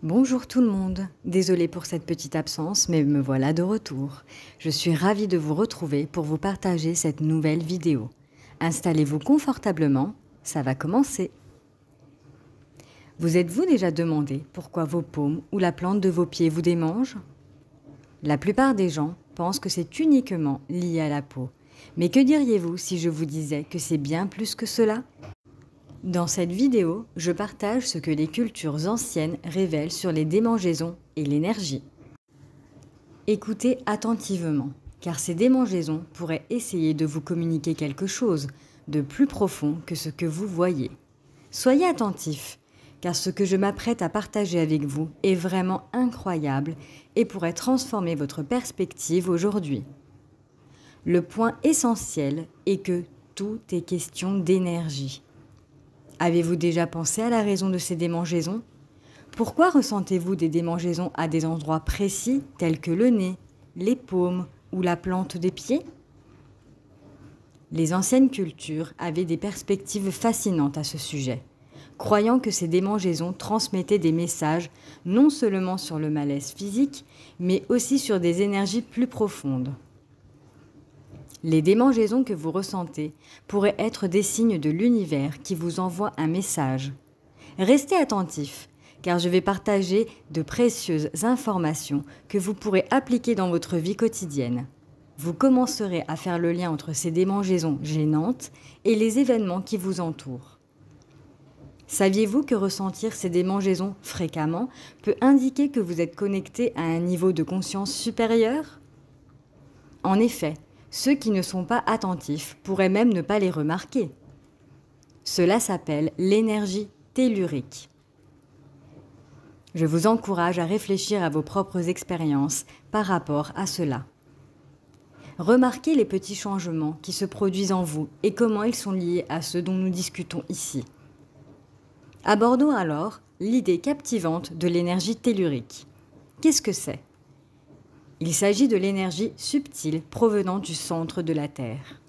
Bonjour tout le monde, désolée pour cette petite absence, mais me voilà de retour. Je suis ravie de vous retrouver pour vous partager cette nouvelle vidéo. Installez-vous confortablement, ça va commencer. Vous êtes-vous déjà demandé pourquoi vos paumes ou la plante de vos pieds vous démange? La plupart des gens pensent que c'est uniquement lié à la peau. Mais que diriez-vous si je vous disais que c'est bien plus que cela? Dans cette vidéo, je partage ce que les cultures anciennes révèlent sur les démangeaisons et l'énergie. Écoutez attentivement, car ces démangeaisons pourraient essayer de vous communiquer quelque chose de plus profond que ce que vous voyez. Soyez attentifs, car ce que je m'apprête à partager avec vous est vraiment incroyable et pourrait transformer votre perspective aujourd'hui. Le point essentiel est que tout est question d'énergie. Avez-vous déjà pensé à la raison de ces démangeaisons? Pourquoi ressentez-vous des démangeaisons à des endroits précis tels que le nez, les paumes ou la plante des pieds? Les anciennes cultures avaient des perspectives fascinantes à ce sujet, croyant que ces démangeaisons transmettaient des messages non seulement sur le malaise physique, mais aussi sur des énergies plus profondes. Les démangeaisons que vous ressentez pourraient être des signes de l'univers qui vous envoie un message. Restez attentifs, car je vais partager de précieuses informations que vous pourrez appliquer dans votre vie quotidienne. Vous commencerez à faire le lien entre ces démangeaisons gênantes et les événements qui vous entourent. Saviez-vous que ressentir ces démangeaisons fréquemment peut indiquer que vous êtes connecté à un niveau de conscience supérieur? En effet, ceux qui ne sont pas attentifs pourraient même ne pas les remarquer. Cela s'appelle l'énergie tellurique. Je vous encourage à réfléchir à vos propres expériences par rapport à cela. Remarquez les petits changements qui se produisent en vous et comment ils sont liés à ceux dont nous discutons ici. Abordons alors l'idée captivante de l'énergie tellurique. Qu'est-ce que c'est? Il s'agit de l'énergie subtile provenant du centre de la Terre.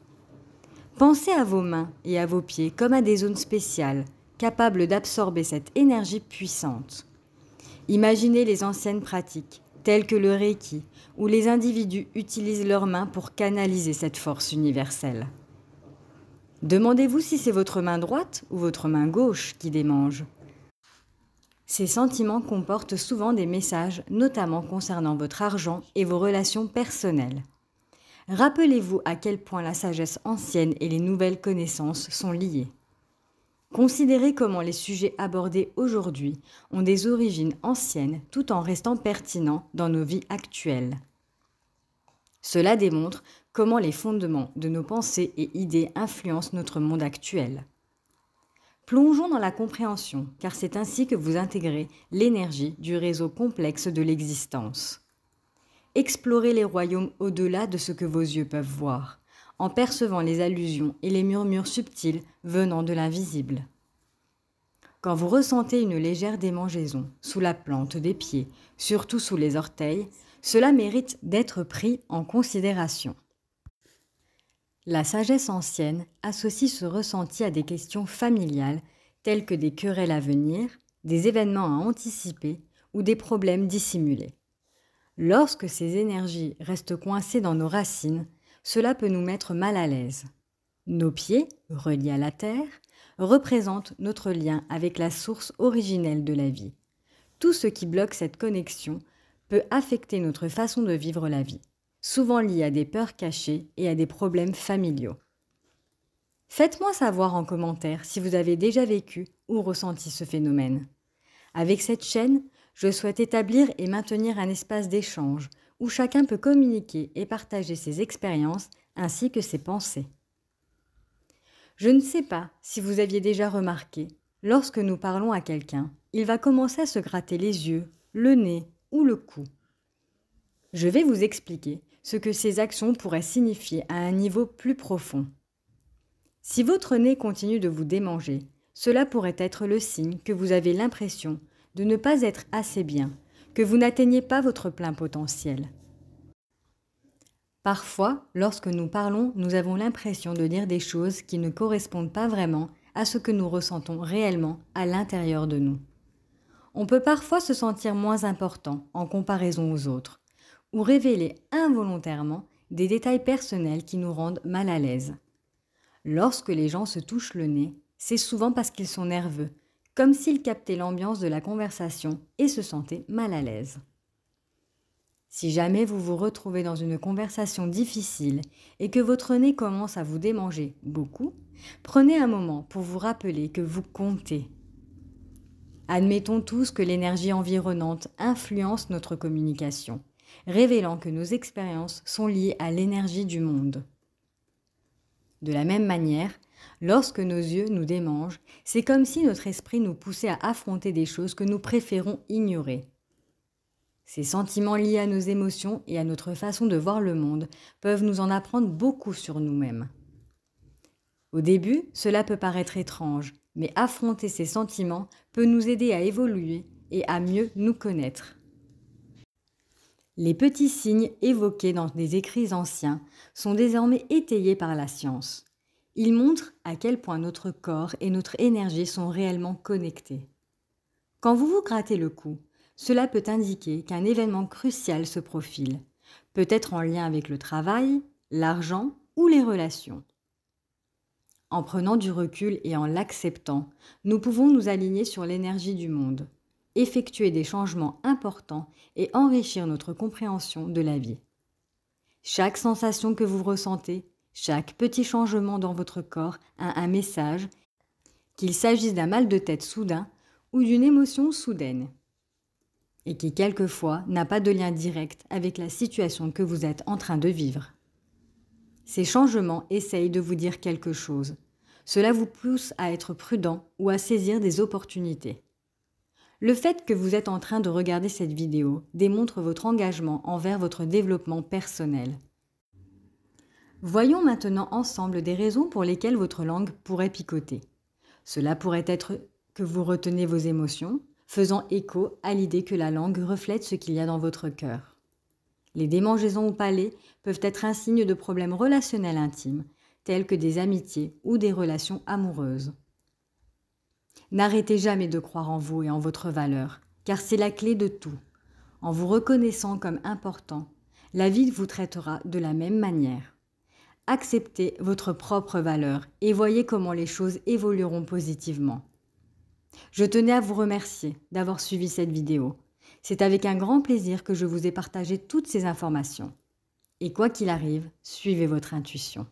Pensez à vos mains et à vos pieds comme à des zones spéciales, capables d'absorber cette énergie puissante. Imaginez les anciennes pratiques, telles que le Reiki, où les individus utilisent leurs mains pour canaliser cette force universelle. Demandez-vous si c'est votre main droite ou votre main gauche qui démange. Ces sentiments comportent souvent des messages, notamment concernant votre argent et vos relations personnelles. Rappelez-vous à quel point la sagesse ancienne et les nouvelles connaissances sont liées. Considérez comment les sujets abordés aujourd'hui ont des origines anciennes tout en restant pertinents dans nos vies actuelles. Cela démontre comment les fondements de nos pensées et idées influencent notre monde actuel. Plongeons dans la compréhension, car c'est ainsi que vous intégrez l'énergie du réseau complexe de l'existence. Explorez les royaumes au-delà de ce que vos yeux peuvent voir, en percevant les allusions et les murmures subtils venant de l'invisible. Quand vous ressentez une légère démangeaison sous la plante des pieds, surtout sous les orteils, cela mérite d'être pris en considération. La sagesse ancienne associe ce ressenti à des questions familiales telles que des querelles à venir, des événements à anticiper ou des problèmes dissimulés. Lorsque ces énergies restent coincées dans nos racines, cela peut nous mettre mal à l'aise. Nos pieds, reliés à la terre, représentent notre lien avec la source originelle de la vie. Tout ce qui bloque cette connexion peut affecter notre façon de vivre la vie, souvent lié à des peurs cachées et à des problèmes familiaux. Faites-moi savoir en commentaire si vous avez déjà vécu ou ressenti ce phénomène. Avec cette chaîne, je souhaite établir et maintenir un espace d'échange où chacun peut communiquer et partager ses expériences ainsi que ses pensées. Je ne sais pas si vous aviez déjà remarqué, lorsque nous parlons à quelqu'un, il va commencer à se gratter les yeux, le nez ou le cou. Je vais vous expliquer ce que ces actions pourraient signifier à un niveau plus profond. Si votre nez continue de vous démanger, cela pourrait être le signe que vous avez l'impression de ne pas être assez bien, que vous n'atteignez pas votre plein potentiel. Parfois, lorsque nous parlons, nous avons l'impression de dire des choses qui ne correspondent pas vraiment à ce que nous ressentons réellement à l'intérieur de nous. On peut parfois se sentir moins important en comparaison aux autres, ou révéler involontairement des détails personnels qui nous rendent mal à l'aise. Lorsque les gens se touchent le nez, c'est souvent parce qu'ils sont nerveux, comme s'ils captaient l'ambiance de la conversation et se sentaient mal à l'aise. Si jamais vous vous retrouvez dans une conversation difficile et que votre nez commence à vous démanger beaucoup, prenez un moment pour vous rappeler que vous comptez. Admettons tous que l'énergie environnante influence notre communication, révélant que nos expériences sont liées à l'énergie du monde. De la même manière, lorsque nos yeux nous démangent, c'est comme si notre esprit nous poussait à affronter des choses que nous préférons ignorer. Ces sentiments liés à nos émotions et à notre façon de voir le monde peuvent nous en apprendre beaucoup sur nous-mêmes. Au début, cela peut paraître étrange, mais affronter ces sentiments peut nous aider à évoluer et à mieux nous connaître. Les petits signes évoqués dans des écrits anciens sont désormais étayés par la science. Ils montrent à quel point notre corps et notre énergie sont réellement connectés. Quand vous vous grattez le cou, cela peut indiquer qu'un événement crucial se profile, peut-être en lien avec le travail, l'argent ou les relations. En prenant du recul et en l'acceptant, nous pouvons nous aligner sur l'énergie du monde, effectuer des changements importants et enrichir notre compréhension de la vie. Chaque sensation que vous ressentez, chaque petit changement dans votre corps a un message, qu'il s'agisse d'un mal de tête soudain ou d'une émotion soudaine, et qui quelquefois n'a pas de lien direct avec la situation que vous êtes en train de vivre. Ces changements essayent de vous dire quelque chose. Cela vous pousse à être prudent ou à saisir des opportunités. Le fait que vous êtes en train de regarder cette vidéo démontre votre engagement envers votre développement personnel. Voyons maintenant ensemble des raisons pour lesquelles votre langue pourrait picoter. Cela pourrait être que vous retenez vos émotions, faisant écho à l'idée que la langue reflète ce qu'il y a dans votre cœur. Les démangeaisons au palais peuvent être un signe de problèmes relationnels intimes, tels que des amitiés ou des relations amoureuses. N'arrêtez jamais de croire en vous et en votre valeur, car c'est la clé de tout. En vous reconnaissant comme important, la vie vous traitera de la même manière. Acceptez votre propre valeur et voyez comment les choses évolueront positivement. Je tenais à vous remercier d'avoir suivi cette vidéo. C'est avec un grand plaisir que je vous ai partagé toutes ces informations. Et quoi qu'il arrive, suivez votre intuition.